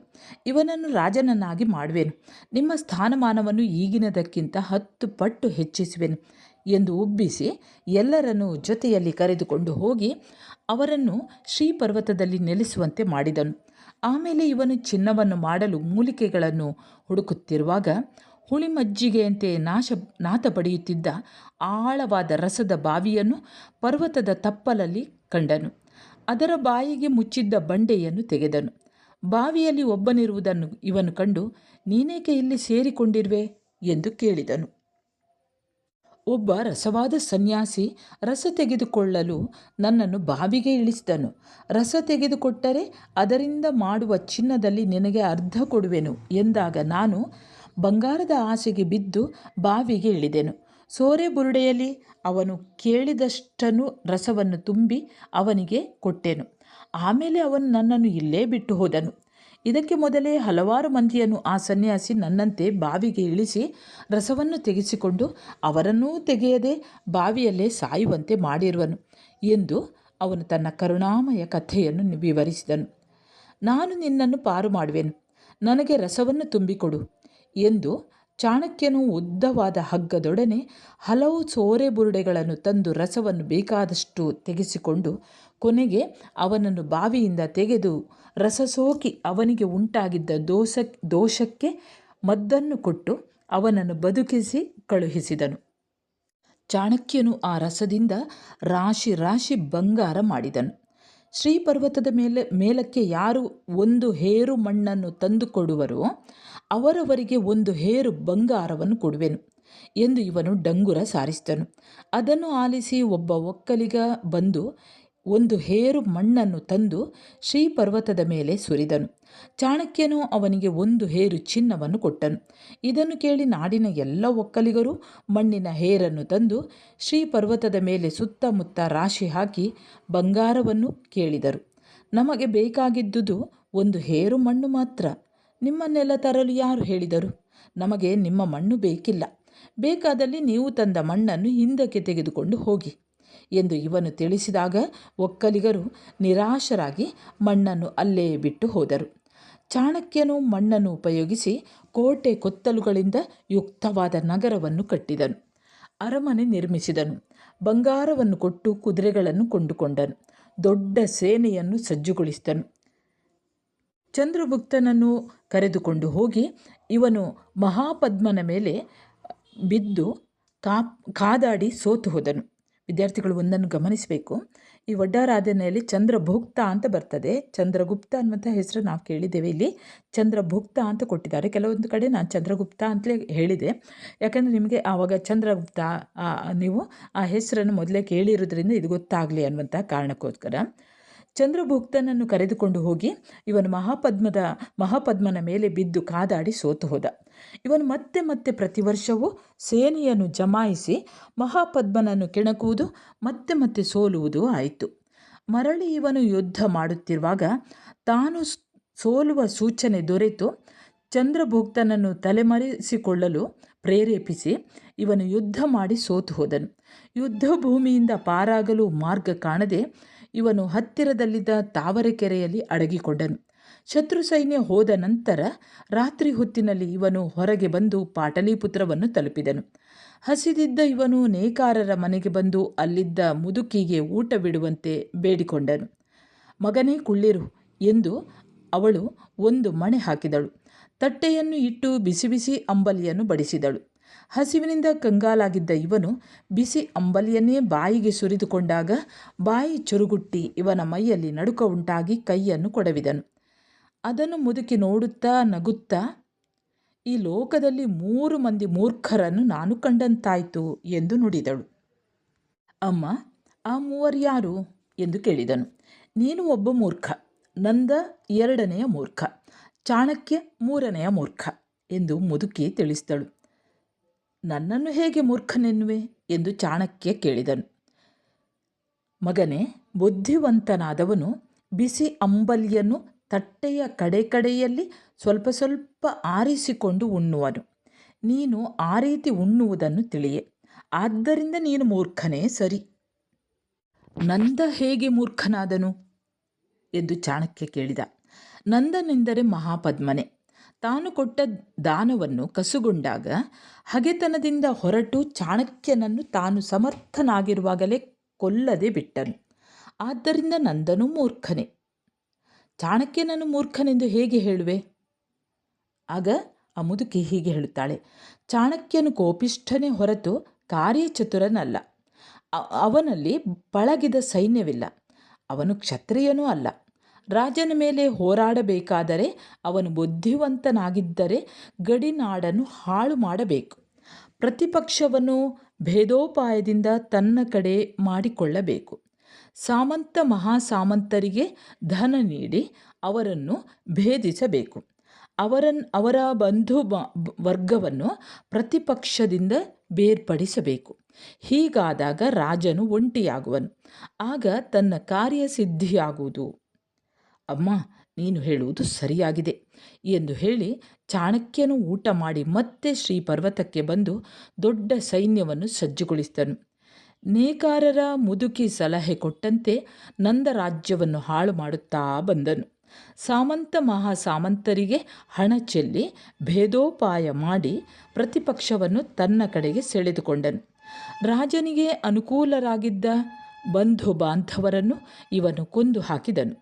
ಇವನನ್ನು ರಾಜನನ್ನಾಗಿ ಮಾಡುವೆನು. ನಿಮ್ಮ ಸ್ಥಾನಮಾನವನ್ನು ಈಗಿನದಕ್ಕಿಂತ 10 ಪಟ್ಟು ಹೆಚ್ಚಿಸುವೆನು ಎಂದು ಉಬ್ಬಿಸಿ ಎಲ್ಲರನ್ನೂ ಜೊತೆಯಲ್ಲಿ ಕರೆದುಕೊಂಡು ಹೋಗಿ ಅವರನ್ನು ಶ್ರೀಪರ್ವತದಲ್ಲಿ ನೆಲೆಸುವಂತೆ ಮಾಡಿದನು. ಆಮೇಲೆ ಇವನು ಚಿನ್ನವನ್ನು ಮಾಡಲು ಮೂಲಿಕೆಗಳನ್ನು ಹುಡುಕುತ್ತಿರುವಾಗ ಹುಳಿಮಜ್ಜಿಗೆಯಂತೆ ನಾತ ಪಡೆಯುತ್ತಿದ್ದ ಆಳವಾದ ರಸದ ಬಾವಿಯನ್ನು ಪರ್ವತದ ತಪ್ಪಲಲ್ಲಿ ಕಂಡನು. ಅದರ ಬಾಯಿಗೆ ಮುಚ್ಚಿದ್ದ ಬಂಡೆಯನ್ನು ತೆಗೆದನು. ಬಾವಿಯಲ್ಲಿ ಒಬ್ಬನಿರುವುದನ್ನು ಇವನು ಕಂಡು, ನೀನೇಕೆ ಇಲ್ಲಿ ಸೇರಿಕೊಂಡಿರುವೆ ಎಂದು ಕೇಳಿದನು. ಒಬ್ಬ ರಸವಾದ ಸನ್ಯಾಸಿ ರಸ ತೆಗೆದುಕೊಳ್ಳಲು ನನ್ನನ್ನು ಬಾವಿಗೆ ಇಳಿಸಿದನು. ರಸ ತೆಗೆದುಕೊಟ್ಟರೆ ಅದರಿಂದ ಮಾಡುವ ಚಿನ್ನದಲ್ಲಿ ನಿನಗೆ ಅರ್ಧ ಕೊಡುವೆನು ಎಂದಾಗ ನಾನು ಬಂಗಾರದ ಆಸೆಗೆ ಬಿದ್ದು ಬಾವಿಗೆ ಇಳಿದೆನು. ಸೋರೆ ಬುರುಡೆಯಲ್ಲಿ ಅವನು ಕೇಳಿದಷ್ಟನ್ನು ರಸವನ್ನು ತುಂಬಿ ಅವನಿಗೆ ಕೊಟ್ಟೆನು. ಆಮೇಲೆ ಅವನು ನನ್ನನ್ನು ಇಲ್ಲೇ ಬಿಟ್ಟು ಹೋದನು. ಇದಕ್ಕೆ ಮೊದಲೇ ಹಲವಾರು ಮಂದಿಯನ್ನು ಆ ಸನ್ಯಾಸಿ ನನ್ನಂತೆ ಬಾವಿಗೆ ಇಳಿಸಿ ರಸವನ್ನು ತೆಗೆಸಿಕೊಂಡು ಅವರನ್ನೂ ತೆಗೆಯದೆ ಬಾವಿಯಲ್ಲೇ ಸಾಯುವಂತೆ ಮಾಡಿರುವನು ಎಂದು ಅವನು ತನ್ನ ಕರುಣಾಮಯ ಕಥೆಯನ್ನು ವಿವರಿಸಿದನು. ನಾನು ನಿನ್ನನ್ನು ಪಾರು ಮಾಡುವೆನು, ನನಗೆ ರಸವನ್ನು ತುಂಬಿಕೊಡು ಎಂದು ಚಾಣಕ್ಯನು ಉದ್ದವಾದ ಹಗ್ಗದೊಡನೆ ಹಲವು ಸೋರೆ ಬುರುಡೆಗಳನ್ನು ತಂದು ರಸವನ್ನು ಬೇಕಾದಷ್ಟು ತೆಗೆಸಿಕೊಂಡು ಕೊನೆಗೆ ಅವನನ್ನು ಬಾವಿಯಿಂದ ತೆಗೆದು ರಸ ಸೋಕಿ ಅವನಿಗೆ ಉಂಟಾಗಿದ್ದ ದೋಷಕ್ಕೆ ಮದ್ದನ್ನು ಕೊಟ್ಟು ಅವನನ್ನು ಬದುಕಿಸಿ ಕಳುಹಿಸಿದನು. ಚಾಣಕ್ಯನು ಆ ರಸದಿಂದ ರಾಶಿ ರಾಶಿ ಬಂಗಾರ ಮಾಡಿದನು. ಶ್ರೀಪರ್ವತದ ಮೇಲಕ್ಕೆ ಯಾರು ಒಂದು ಹೇರು ಮಣ್ಣನ್ನು ತಂದು ಕೊಡುವರೋ ಅವರವರಿಗೆ ಒಂದು ಹೇರು ಬಂಗಾರವನ್ನು ಕೊಡುವೆನು ಎಂದು ಇವನು ಡಂಗುರ ಸಾರಿಸಿದನು. ಅದನ್ನು ಆಲಿಸಿ ಒಬ್ಬ ಒಕ್ಕಲಿಗ ಬಂದು ಒಂದು ಹೇರು ಮಣ್ಣನ್ನು ತಂದು ಶ್ರೀಪರ್ವತದ ಮೇಲೆ ಸುರಿದನು. ಚಾಣಕ್ಯನು ಅವನಿಗೆ ಒಂದು ಹೇರು ಚಿನ್ನವನ್ನು ಕೊಟ್ಟನು. ಇದನ್ನು ಕೇಳಿ ನಾಡಿನ ಎಲ್ಲ ಒಕ್ಕಲಿಗರು ಮಣ್ಣಿನ ಹೇರನ್ನು ತಂದು ಶ್ರೀಪರ್ವತದ ಮೇಲೆ ಸುತ್ತಮುತ್ತ ರಾಶಿ ಹಾಕಿ ಬಂಗಾರವನ್ನು ಕೇಳಿದರು. ನಮಗೆ ಬೇಕಾಗಿದ್ದುದು ಒಂದು ಹೇರು ಮಣ್ಣು ಮಾತ್ರ. ನಿಮ್ಮನ್ನೆಲ್ಲ ತರಲು ಯಾರು ಹೇಳಿದರು? ನಮಗೆ ನಿಮ್ಮ ಮಣ್ಣು ಬೇಕಿಲ್ಲ. ಬೇಕಾದಲ್ಲಿ ನೀವು ತಂದ ಮಣ್ಣನ್ನು ಹಿಂದಕ್ಕೆ ತೆಗೆದುಕೊಂಡು ಹೋಗಿ ಎಂದು ಇವನು ತಿಳಿಸಿದಾಗ ಒಕ್ಕಲಿಗರು ನಿರಾಶರಾಗಿ ಮಣ್ಣನ್ನು ಅಲ್ಲೇ ಬಿಟ್ಟು ಹೋದರು. ಚಾಣಕ್ಯನು ಮಣ್ಣನ್ನು ಉಪಯೋಗಿಸಿ ಕೋಟೆ ಕೊತ್ತಲುಗಳಿಂದ ಯುಕ್ತವಾದ ನಗರವನ್ನು ಕಟ್ಟಿದನು. ಅರಮನೆ ನಿರ್ಮಿಸಿದನು. ಬಂಗಾರವನ್ನು ಕೊಟ್ಟು ಕುದುರೆಗಳನ್ನು ಕೊಂಡುಕೊಂಡನು. ದೊಡ್ಡ ಸೇನೆಯನ್ನು ಸಜ್ಜುಗೊಳಿಸಿದನು. ಚಂದ್ರಗುಪ್ತನನ್ನು ಕರೆದುಕೊಂಡು ಹೋಗಿ ಇವನು ಮಹಾಪದ್ಮನ ಮೇಲೆ ಬಿದ್ದು ಕಾದಾಡಿ ಸೋತು ಹೋದನು. ವಿದ್ಯಾರ್ಥಿಗಳು ಒಂದನ್ನು ಗಮನಿಸಬೇಕು. ಈ ವಡ್ಡಾರಾಧನೆಯಲ್ಲಿ ಚಂದ್ರಭುಕ್ತ ಅಂತ ಬರ್ತದೆ. ಚಂದ್ರಗುಪ್ತ ಅನ್ನುವಂಥ ಹೆಸರು ನಾವು ಕೇಳಿದ್ದೇವೆ. ಇಲ್ಲಿ ಚಂದ್ರಭುಕ್ತ ಅಂತ ಕೊಟ್ಟಿದ್ದಾರೆ. ಕೆಲವೊಂದು ಕಡೆ ನಾನು ಚಂದ್ರಗುಪ್ತ ಅಂತಲೇ ಹೇಳಿದೆ. ಯಾಕಂದರೆ ನಿಮಗೆ ಆವಾಗ ಚಂದ್ರಗುಪ್ತ ನೀವು ಆ ಹೆಸರನ್ನು ಮೊದಲೇ ಕೇಳಿರೋದ್ರಿಂದ ಇದು ಗೊತ್ತಾಗಲಿ ಅನ್ನುವಂಥ ಕಾರಣಕ್ಕೋಸ್ಕರ ಚಂದ್ರಭುಕ್ತನನ್ನು ಕರೆದುಕೊಂಡು ಹೋಗಿ ಇವನು ಮಹಾಪದ್ಮನ ಮೇಲೆ ಬಿದ್ದು ಕಾದಾಡಿ ಸೋತು ಹೋದ. ಇವನು ಮತ್ತೆ ಮತ್ತೆ ಪ್ರತಿ ವರ್ಷವೂ ಸೇನೆಯನ್ನು ಜಮಾಯಿಸಿ ಮಹಾಪದ್ಮನನ್ನು ಕೆಣಕುವುದು ಮತ್ತೆ ಮತ್ತೆ ಸೋಲುವುದೂ ಆಯಿತು. ಮರಳಿ ಇವನು ಯುದ್ಧ ಮಾಡುತ್ತಿರುವಾಗ ತಾನು ಸೋಲುವ ಸೂಚನೆ ದೊರೆತು ಚಂದ್ರಭುಕ್ತನನ್ನು ತಲೆಮರೆಸಿಕೊಳ್ಳಲು ಪ್ರೇರೇಪಿಸಿ ಇವನು ಯುದ್ಧ ಮಾಡಿ ಸೋತು ಹೋದನು. ಯುದ್ಧ ಭೂಮಿಯಿಂದ ಪಾರಾಗಲು ಮಾರ್ಗ ಕಾಣದೆ ಇವನು ಹತ್ತಿರದಲ್ಲಿದ್ದ ತಾವರೆಕೆರೆಯಲ್ಲಿ ಅಡಗಿಕೊಂಡನು. ಶತ್ರು ಸೈನ್ಯ ಹೋದ ನಂತರ ರಾತ್ರಿ ಹೊತ್ತಿನಲ್ಲಿ ಇವನು ಹೊರಗೆ ಬಂದು ಪಾಟಲಿಪುತ್ರವನ್ನು ತಲುಪಿದನು. ಹಸಿದಿದ್ದ ಇವನು ನೇಕಾರರ ಮನೆಗೆ ಬಂದು ಅಲ್ಲಿದ್ದ ಮುದುಕಿಗೆ ಊಟ ಬಿಡುವಂತೆ ಬೇಡಿಕೊಂಡನು. ಮಗನೇ ಕುಳ್ಳಿರು ಎಂದು ಅವಳು ಒಂದು ಮಣೆ ಹಾಕಿದಳು. ತಟ್ಟೆಯನ್ನು ಇಟ್ಟು ಬಿಸಿ ಬಿಸಿ ಅಂಬಲಿಯನ್ನು ಬಡಿಸಿದಳು. ಹಸಿವಿನಿಂದ ಕಂಗಾಲಾಗಿದ್ದ ಇವನು ಬಿಸಿ ಅಂಬಲಿಯನ್ನೇ ಬಾಯಿಗೆ ಸುರಿದುಕೊಂಡಾಗ ಬಾಯಿ ಚುರುಗುಟ್ಟಿ ಇವನ ಮೈಯಲ್ಲಿ ನಡುಕ ಉಂಟಾಗಿ ಕೈಯನ್ನು ಕೊಡವಿದನು. ಅದನ್ನು ಮುದುಕಿ ನೋಡುತ್ತಾ ನಗುತ್ತಾ, ಈ ಲೋಕದಲ್ಲಿ 3 ಮಂದಿ ಮೂರ್ಖರನ್ನು ನಾನು ಕಂಡಂತಾಯಿತು ಎಂದು ನುಡಿದಳು. ಅಮ್ಮ, ಆ 3 ಯಾರು ಎಂದು ಕೇಳಿದನು. ನೀನು ಒಬ್ಬ ಮೂರ್ಖ, ನಂದ 2ನೆಯ ಮೂರ್ಖ. ಚಾಣಕ್ಯ ಮೂರನೆಯ ಮೂರ್ಖ ಎಂದು ಮುದುಕಿ ತಿಳಿಸಿದಳು. ನನ್ನನ್ನು ಹೇಗೆ ಮೂರ್ಖನೆನ್ನುವೆ ಎಂದು ಚಾಣಕ್ಯ ಕೇಳಿದನು. ಮಗನೇ, ಬುದ್ಧಿವಂತನಾದವನು ಬಿಸಿ ಅಂಬಲಿಯನ್ನು ತಟ್ಟೆಯ ಕಡೆಯಲ್ಲಿ ಸ್ವಲ್ಪ ಸ್ವಲ್ಪ ಆರಿಸಿಕೊಂಡು ಉಣ್ಣುವನು. ನೀನು ಆ ರೀತಿ ಉಣ್ಣುವುದನ್ನು ತಿಳಿಯೆ, ಆದ್ದರಿಂದ ನೀನು ಮೂರ್ಖನೇ ಸರಿ. ನಂದ ಹೇಗೆ ಮೂರ್ಖನಾದನು ಎಂದು ಚಾಣಕ್ಯ ಕೇಳಿದ. ನಂದನೆಂದರೆ ಮಹಾಪದ್ಮನೆ. ತಾನು ಕೊಟ್ಟ ದಾನವನ್ನು ಕಸುಗೊಂಡಾಗ ಹಗೆತನದಿಂದ ಹೊರಟು ಚಾಣಕ್ಯನನ್ನು ತಾನು ಸಮರ್ಥನಾಗಿರುವಾಗಲೇ ಕೊಲ್ಲದೆ ಬಿಟ್ಟನು. ಆದ್ದರಿಂದ ನಂದನು ಮೂರ್ಖನೇ. ಚಾಣಕ್ಯನನ್ನು ಮೂರ್ಖನೆಂದು ಹೇಗೆ ಹೇಳುವೆ? ಆಗ ಆ ಮುದುಕಿ ಹೀಗೆ ಹೇಳುತ್ತಾಳೆ. ಚಾಣಕ್ಯನು ಕೋಪಿಷ್ಠನೇ ಹೊರತು ಕಾರ್ಯಚತುರನಲ್ಲ. ಅವನಲ್ಲಿ ಪಳಗಿದ ಸೈನ್ಯವಿಲ್ಲ. ಅವನು ಕ್ಷತ್ರಿಯನೂ ಅಲ್ಲ. ರಾಜನ ಮೇಲೆ ಹೋರಾಡಬೇಕಾದರೆ ಅವನು ಬುದ್ಧಿವಂತನಾಗಿದ್ದರೆ ಗಡಿನಾಡನ್ನು ಹಾಳು ಮಾಡಬೇಕು. ಪ್ರತಿಪಕ್ಷವನ್ನು ಭೇದೋಪಾಯದಿಂದ ತನ್ನ ಕಡೆ ಮಾಡಿಕೊಳ್ಳಬೇಕು. ಸಾಮಂತ ಮಹಾಸಾಮಂತರಿಗೆ ಧನ ನೀಡಿ ಅವರನ್ನು ಭೇದಿಸಬೇಕು. ಅವರ ಬಂಧು ವರ್ಗವನ್ನು ಪ್ರತಿಪಕ್ಷದಿಂದ ಬೇರ್ಪಡಿಸಬೇಕು. ಹೀಗಾದಾಗ ರಾಜನು ಒಂಟಿಯಾಗುವನು. ಆಗ ತನ್ನ ಕಾರ್ಯಸಿದ್ಧಿಯಾಗುವುದು. ಅಮ್ಮ, ನೀನು ಹೇಳುವುದು ಸರಿಯಾಗಿದೆ ಎಂದು ಹೇಳಿ ಚಾಣಕ್ಯನು ಊಟ ಮಾಡಿ ಮತ್ತೆ ಶ್ರೀ ಪರ್ವತಕ್ಕೆ ಬಂದು ದೊಡ್ಡ ಸೈನ್ಯವನ್ನು ಸಜ್ಜುಗೊಳಿಸಿದನು. ನೇಕಾರರ ಮುದುಕಿ ಸಲಹೆ ಕೊಟ್ಟಂತೆ ನಂದ ರಾಜ್ಯವನ್ನು ಹಾಳು ಮಾಡುತ್ತಾ ಬಂದನು. ಸಾಮಂತ ಮಹಾಸಾಮಂತರಿಗೆ ಹಣ ಚೆಲ್ಲಿ ಭೇದೋಪಾಯ ಮಾಡಿ ಪ್ರತಿಪಕ್ಷವನ್ನು ತನ್ನ ಕಡೆಗೆ ಸೆಳೆದುಕೊಂಡನು. ರಾಜನಿಗೆ ಅನುಕೂಲರಾಗಿದ್ದ ಬಂಧು ಬಾಂಧವರನ್ನು ಇವನು ಕೊಂದು ಹಾಕಿದನು.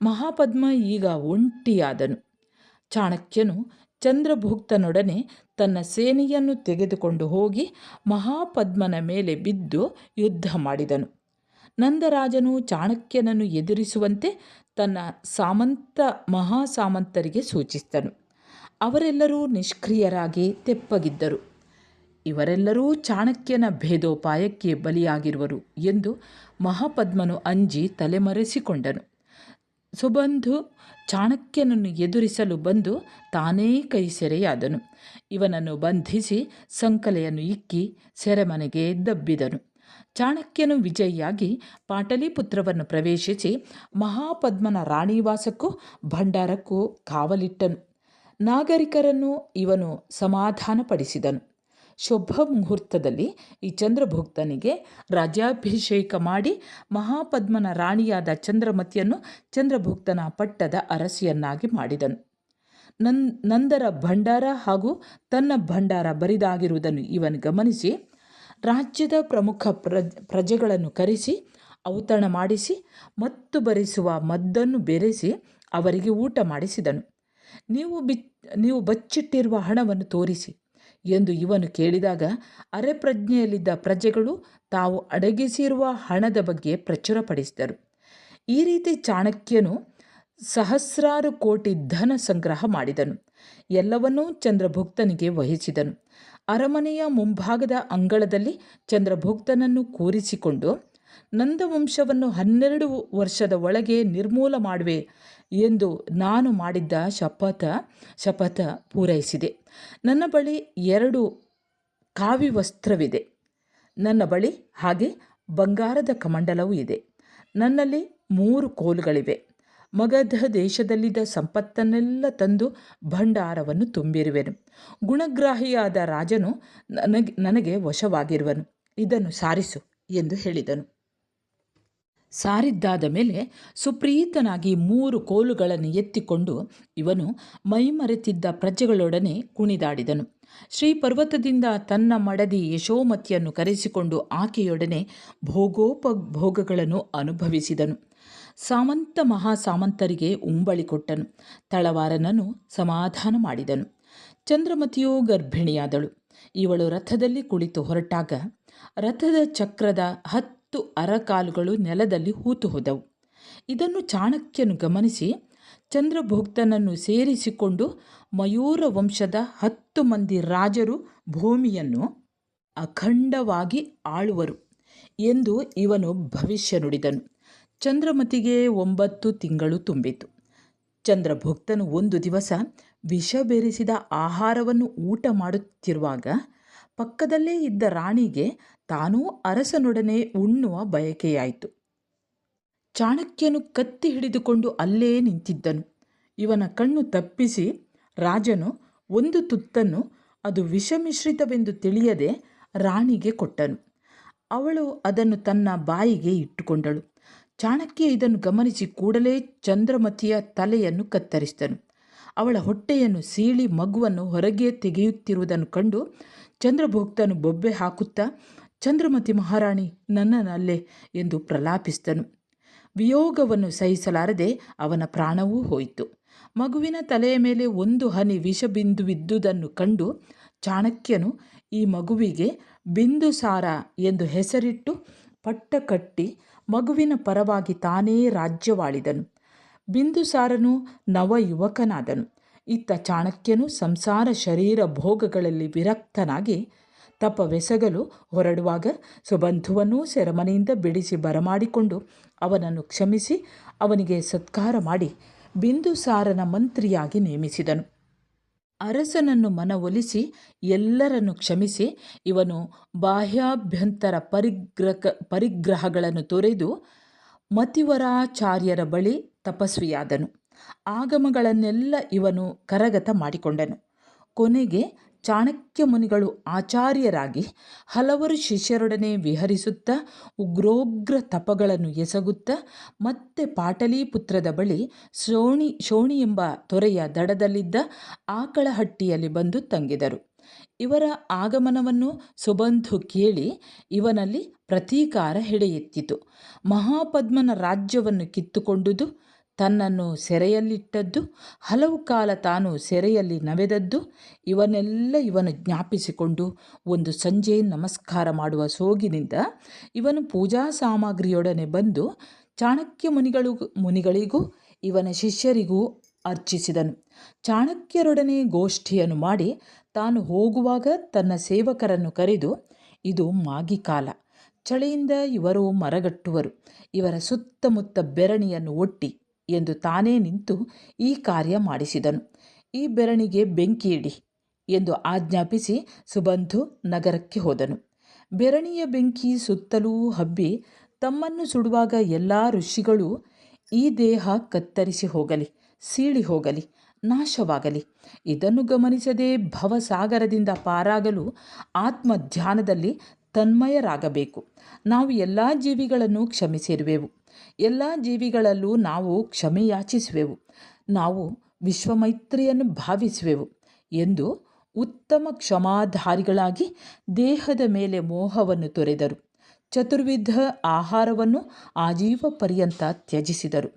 ಮಹಾಪದ್ಮ ಈಗ ಒಂಟಿಯಾದನು. ಚಾಣಕ್ಯನು ಚಂದ್ರಭುಕ್ತನೊಡನೆ ತನ್ನ ಸೇನೆಯನ್ನು ತೆಗೆದುಕೊಂಡು ಹೋಗಿ ಮಹಾಪದ್ಮನ ಮೇಲೆ ಬಿದ್ದು ಯುದ್ಧ ಮಾಡಿದನು. ನಂದರಾಜನು ಚಾಣಕ್ಯನನ್ನು ಎದುರಿಸುವಂತೆ ತನ್ನ ಸಾಮಂತ ಮಹಾಸಾಮಂತರಿಗೆ ಸೂಚಿಸಿದನು. ಅವರೆಲ್ಲರೂ ನಿಷ್ಕ್ರಿಯರಾಗಿ ತೆಪ್ಪಗಿದ್ದರು. ಇವರೆಲ್ಲರೂ ಚಾಣಕ್ಯನ ಭೇದೋಪಾಯಕ್ಕೆ ಬಲಿಯಾಗಿರುವರು ಎಂದು ಮಹಾಪದ್ಮನು ಅಂಜಿ ತಲೆಮರೆಸಿಕೊಂಡನು. ಸುಬಂಧು ಚಾಣಕ್ಯನನ್ನು ಎದುರಿಸಲು ಬಂದು ತಾನೇ ಕೈ ಸೆರೆಯಾದನು. ಇವನನ್ನು ಬಂಧಿಸಿ ಸಂಕಲೆಯನ್ನು ಇಕ್ಕಿ ಸೆರೆಮನೆಗೆ ದಬ್ಬಿದನು. ಚಾಣಕ್ಯನು ವಿಜಯಿಯಾಗಿ ಪಾಟಲಿಪುತ್ರವನ್ನು ಪ್ರವೇಶಿಸಿ ಮಹಾಪದ್ಮನ ರಾಣಿವಾಸಕ್ಕೂ ಭಂಡಾರಕ್ಕೂ ಕಾವಲಿಟ್ಟನು. ನಾಗರಿಕರನ್ನು ಇವನು ಸಮಾಧಾನಪಡಿಸಿದನು. ಶುಭ ಮುಹೂರ್ತದಲ್ಲಿ ಈ ಚಂದ್ರಭುಕ್ತನಿಗೆ ರಾಜ್ಯಾಭಿಷೇಕ ಮಾಡಿ ಮಹಾಪದ್ಮನ ರಾಣಿಯಾದ ಚಂದ್ರಮತಿಯನ್ನು ಚಂದ್ರಭುಕ್ತನ ಪಟ್ಟದ ಅರಸಿಯನ್ನಾಗಿ ಮಾಡಿದನು. ನಂದರ ಭಂಡಾರ ಹಾಗೂ ತನ್ನ ಭಂಡಾರ ಬರಿದಾಗಿರುವುದನ್ನು ಇವನು ಗಮನಿಸಿ ರಾಜ್ಯದ ಪ್ರಮುಖ ಪ್ರಜೆಗಳನ್ನು ಕರೆಸಿ ಔತಣ ಮಾಡಿಸಿ ಮತ್ತು ಬರಿಸುವ ಮದ್ದನ್ನು ಬೆರೆಸಿ ಅವರಿಗೆ ಊಟ ಮಾಡಿಸಿದನು. ನೀವು ಬಚ್ಚಿಟ್ಟಿರುವ ಹಣವನ್ನು ತೋರಿಸಿ ಎಂದು ಇವನು ಕೇಳಿದಾಗ ಅರೆಪ್ರಜ್ಞೆಯಲ್ಲಿದ್ದ ಪ್ರಜೆಗಳು ತಾವು ಅಡಗಿಸಿರುವ ಹಣದ ಬಗ್ಗೆ ಪ್ರಚುರಪಡಿಸಿದರು. ಈ ರೀತಿ ಚಾಣಕ್ಯನು ಸಹಸ್ರಾರು ಕೋಟಿ ಧನ ಸಂಗ್ರಹ ಮಾಡಿದನು. ಎಲ್ಲವನ್ನೂ ಚಂದ್ರಭುಕ್ತನಿಗೆ ವಹಿಸಿದನು. ಅರಮನೆಯ ಮುಂಭಾಗದ ಅಂಗಳದಲ್ಲಿ ಚಂದ್ರಭುಕ್ತನನ್ನು ಕೂರಿಸಿಕೊಂಡು ನಂದವಂಶವನ್ನು 12 ವರ್ಷದ ಒಳಗೆ ನಿರ್ಮೂಲ ಮಾಡುವೆ ಎಂದು ನಾನು ಮಾಡಿದ್ದ ಶಪಥ ಪೂರೈಸಿದೆ. ನನ್ನ ಬಳಿ 2 ಕಾವಿವಸ್ತ್ರವಿದೆ. ನನ್ನ ಬಳಿ ಹಾಗೆ ಬಂಗಾರದ ಕಮಂಡಲವೂ ಇದೆ. ನನ್ನಲ್ಲಿ 3 ಕೋಲುಗಳಿವೆ. ಮಗಧ ದೇಶದಲ್ಲಿದ್ದ ಸಂಪತ್ತನ್ನೆಲ್ಲ ತಂದು ಭಂಡಾರವನ್ನು ತುಂಬಿರುವೆನು. ಗುಣಗ್ರಾಹಿಯಾದ ರಾಜನು ನನಗೆ ವಶವಾಗಿರುವನು. ಇದನ್ನು ಸಾರಿಸು ಎಂದು ಹೇಳಿದನು. ಸಾರಿದ್ದಾದ ಮೇಲೆ ಸುಪ್ರೀತನಾಗಿ 3 ಕೋಲುಗಳನ್ನು ಎತ್ತಿಕೊಂಡು ಇವನು ಮೈಮರೆತಿದ್ದ ಪ್ರಜೆಗಳೊಡನೆ ಕುಣಿದಾಡಿದನು. ಶ್ರೀ ಪರ್ವತದಿಂದ ತನ್ನ ಮಡದಿ ಯಶೋಮತಿಯನ್ನು ಕರೆಸಿಕೊಂಡು ಆಕೆಯೊಡನೆ ಭೋಗೋಪಭೋಗಗಳನ್ನು ಅನುಭವಿಸಿದನು. ಸಾಮಂತ ಮಹಾಸಾಮಂತರಿಗೆ ಉಂಬಳಿ ಕೊಟ್ಟನು. ತಳವಾರನನ್ನು ಸಮಾಧಾನ ಮಾಡಿದನು. ಚಂದ್ರಮತಿಯು ಗರ್ಭಿಣಿಯಾದಳು. ಇವಳು ರಥದಲ್ಲಿ ಕುಳಿತು ಹೊರಟಾಗ ರಥದ ಚಕ್ರದ 10 ಅರಕಾಲುಗಳು ನೆಲದಲ್ಲಿ ಹೂತು ಹೋದವು. ಇದನ್ನು ಚಾಣಕ್ಯನು ಗಮನಿಸಿ ಚಂದ್ರಭುಕ್ತನನ್ನು ಸೇರಿಸಿಕೊಂಡು ಮಯೂರ ವಂಶದ 10 ಮಂದಿ ರಾಜರು ಭೂಮಿಯನ್ನು ಅಖಂಡವಾಗಿ ಆಳುವರು ಎಂದು ಇವನು ಭವಿಷ್ಯ ನುಡಿದನು. ಚಂದ್ರಮತಿಗೆ 9 ತಿಂಗಳು ತುಂಬಿತು. ಚಂದ್ರಗುಪ್ತನು ಒಂದು ದಿವಸ ವಿಷ ಬೆರೆಸಿದ ಆಹಾರವನ್ನು ಊಟ ಮಾಡುತ್ತಿರುವಾಗ ಪಕ್ಕದಲ್ಲೇ ಇದ್ದ ರಾಣಿಗೆ ತಾನೂ ಅರಸನೊಡನೆ ಉಣ್ಣುವ ಬಯಕೆಯಾಯಿತು. ಚಾಣಕ್ಯನು ಕತ್ತಿ ಹಿಡಿದುಕೊಂಡು ಅಲ್ಲೇ ನಿಂತಿದ್ದನು. ಇವನ ಕಣ್ಣು ತಪ್ಪಿಸಿ ರಾಜನು ಒಂದು ತುತ್ತನ್ನು, ಅದು ವಿಷಮಿಶ್ರಿತವೆಂದು ತಿಳಿಯದೆ, ರಾಣಿಗೆ ಕೊಟ್ಟನು. ಅವಳು ಅದನ್ನು ತನ್ನ ಬಾಯಿಗೆ ಇಟ್ಟುಕೊಂಡಳು. ಚಾಣಕ್ಯ ಇದನ್ನು ಗಮನಿಸಿ ಕೂಡಲೇ ಚಂದ್ರಮತಿಯ ತಲೆಯನ್ನು ಕತ್ತರಿಸಿದನು. ಅವಳ ಹೊಟ್ಟೆಯನ್ನು ಸೀಳಿ ಮಗುವನ್ನು ಹೊರಗೆ ತೆಗೆಯುತ್ತಿರುವುದನ್ನು ಕಂಡು ಚಂದ್ರಗುಪ್ತನು ಬೊಬ್ಬೆ ಹಾಕುತ್ತಾ, ಚಂದ್ರಮತಿ ಮಹಾರಾಣಿ, ನನ್ನನ್ನಲ್ಲೇ ಎಂದು ಪ್ರಲಾಪಿಸಿದನು. ವಿಯೋಗವನ್ನು ಸಹಿಸಲಾರದೆ ಅವನ ಪ್ರಾಣವೂ ಹೋಯಿತು. ಮಗುವಿನ ತಲೆಯ ಮೇಲೆ ಒಂದು ಹನಿ ವಿಷಬಿಂದುವಿದ್ದುದನ್ನು ಕಂಡು ಚಾಣಕ್ಯನು ಈ ಮಗುವಿಗೆ ಬಿಂದುಸಾರ ಎಂದು ಹೆಸರಿಟ್ಟು ಪಟ್ಟ ಕಟ್ಟಿ ಮಗುವಿನ ಪರವಾಗಿ ತಾನೇ ರಾಜ್ಯವಾಳಿದನು. ಬಿಂದುಸಾರನು ನವಯುವಕನಾದನು. ಇತ್ತ ಚಾಣಕ್ಯನು ಸಂಸಾರ ಶರೀರ ಭೋಗಗಳಲ್ಲಿ ವಿರಕ್ತನಾಗಿ ತಪವೆಸಗಲು ಹೊರಡುವಾಗ ಸುಬಂಧುವನ್ನು ಸೆರೆಮನೆಯಿಂದ ಬಿಡಿಸಿ ಬರಮಾಡಿಕೊಂಡು ಅವನನ್ನು ಕ್ಷಮಿಸಿ ಅವನಿಗೆ ಸತ್ಕಾರ ಮಾಡಿ ಬಿಂದುಸಾರನ ಮಂತ್ರಿಯಾಗಿ ನೇಮಿಸಿದನು. ಅರಸನನ್ನು ಮನವೊಲಿಸಿ ಎಲ್ಲರನ್ನು ಕ್ಷಮಿಸಿ ಇವನು ಬಾಹ್ಯಾಭ್ಯಂತರ ಪರಿಗ್ರಹಗಳನ್ನು ತೊರೆದು ಮತಿವರಾಚಾರ್ಯರ ಬಳಿ ತಪಸ್ವಿಯಾದನು. ಆಗಮಗಳನ್ನೆಲ್ಲ ಇವನು ಕರಗತ ಮಾಡಿಕೊಂಡನು. ಕೊನೆಗೆ ಚಾಣಕ್ಯ ಮುನಿಗಳು ಆಚಾರ್ಯರಾಗಿ ಹಲವರು ಶಿಷ್ಯರೊಡನೆ ವಿಹರಿಸುತ್ತಾ ಉಗ್ರೋಗ್ರ ತಪಗಳನ್ನು ಎಸಗುತ್ತಾ ಮತ್ತೆ ಪಾಟಲಿಪುತ್ರದ ಬಳಿ ಶೋಣಿ ಎಂಬ ತೊರೆಯ ದಡದಲ್ಲಿದ್ದ ಆಕಳಹಟ್ಟಿಯಲ್ಲಿ ಬಂದು ತಂಗಿದರು. ಇವರ ಆಗಮನವನ್ನು ಸುಬಂಧು ಕೇಳಿ ಇವನಲ್ಲಿ ಪ್ರತೀಕಾರ ಹೆಡೆಯೆತ್ತಿತು. ಮಹಾಪದ್ಮನ ರಾಜ್ಯವನ್ನು ಕಿತ್ತುಕೊಂಡುದು, ತನ್ನನ್ನು ಸೆರೆಯಲ್ಲಿಟ್ಟದ್ದು, ಹಲವು ಕಾಲ ತಾನು ಸೆರೆಯಲ್ಲಿ ನವೆದದ್ದು ಇವನ್ನೆಲ್ಲ ಇವನು ಜ್ಞಾಪಿಸಿಕೊಂಡು ಒಂದು ಸಂಜೆ ನಮಸ್ಕಾರ ಮಾಡುವ ಸೋಗಿನಿಂದ ಇವನು ಪೂಜಾ ಸಾಮಗ್ರಿಯೊಡನೆ ಬಂದು ಚಾಣಕ್ಯ ಮುನಿಗಳಿಗೂ ಇವನ ಶಿಷ್ಯರಿಗೂ ಅರ್ಚಿಸಿದನು. ಚಾಣಕ್ಯರೊಡನೆ ಗೋಷ್ಠಿಯನ್ನು ಮಾಡಿ ತಾನು ಹೋಗುವಾಗ ತನ್ನ ಸೇವಕರನ್ನು ಕರೆದು, ಇದು ಮಾಗಿಕಾಲ, ಚಳಿಯಿಂದ ಇವರು ಮರಗಟ್ಟುವರು, ಇವರ ಸುತ್ತಮುತ್ತ ಬೆರಣಿಯನ್ನು ಒಟ್ಟಿ ಎಂದು ತಾನೇ ನಿಂತು ಈ ಕಾರ್ಯ ಮಾಡಿಸಿದನು. ಈ ಬೆರಣಿಗೆ ಬೆಂಕಿ ಇಡಿ ಎಂದು ಆಜ್ಞಾಪಿಸಿ ಸುಬಂಧು ನಗರಕ್ಕೆ ಹೋದನು. ಬೆರಣಿಯ ಬೆಂಕಿ ಸುತ್ತಲೂ ಹಬ್ಬಿ ತಮ್ಮನ್ನು ಸುಡುವಾಗ ಎಲ್ಲ ಋಷಿಗಳು ಈ ದೇಹ ಕತ್ತರಿಸಿ ಹೋಗಲಿ, ಸೀಳಿ ಹೋಗಲಿ, ನಾಶವಾಗಲಿ, ಇದನ್ನು ಗಮನಿಸದೆ ಭವಸಾಗರದಿಂದ ಪಾರಾಗಲು ಆತ್ಮಧ್ಯಾನದಲ್ಲಿ ತನ್ಮಯರಾಗಬೇಕು. ನಾವು ಎಲ್ಲ ಜೀವಿಗಳನ್ನು ಕ್ಷಮಿಸಿರುವೆವು, ಎಲ್ಲ ಜೀವಿಗಳಲ್ಲೂ ನಾವು ಕ್ಷಮೆಯಾಚಿಸುವೆವು, ನಾವು ವಿಶ್ವಮೈತ್ರಿಯನ್ನು ಭಾವಿಸುವೆವು ಎಂದು ಉತ್ತಮ ಕ್ಷಮಾಧಾರಿಗಳಾಗಿ ದೇಹದ ಮೇಲೆ ಮೋಹವನ್ನು ತೊರೆದರು. ಚತುರ್ವಿಧ ಆಹಾರವನ್ನು ಆಜೀವ ಪರ್ಯಂತ ತ್ಯಜಿಸಿದರು.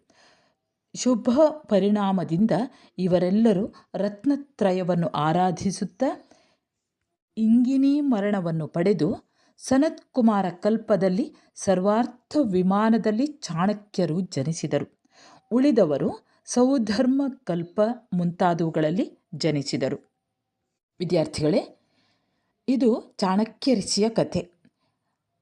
ಶುಭ ಪರಿಣಾಮದಿಂದ ಇವರೆಲ್ಲರೂ ರತ್ನತ್ರಯವನ್ನು ಆರಾಧಿಸುತ್ತಾ ಇಂಗಿನಿ ಮರಣವನ್ನು ಪಡೆದು ಸನತ್ಕುಮಾರ ಕಲ್ಪದಲ್ಲಿ ಸರ್ವಾರ್ಥ ವಿಮಾನದಲ್ಲಿ ಚಾಣಕ್ಯರು ಜನಿಸಿದರು. ಉಳಿದವರು ಸೌಧರ್ಮ ಕಲ್ಪ ಮುಂತಾದವುಗಳಲ್ಲಿ ಜನಿಸಿದರು. ವಿದ್ಯಾರ್ಥಿಗಳೇ, ಇದು ಚಾಣಕ್ಯ ಋಷಿಯ ಕಥೆ.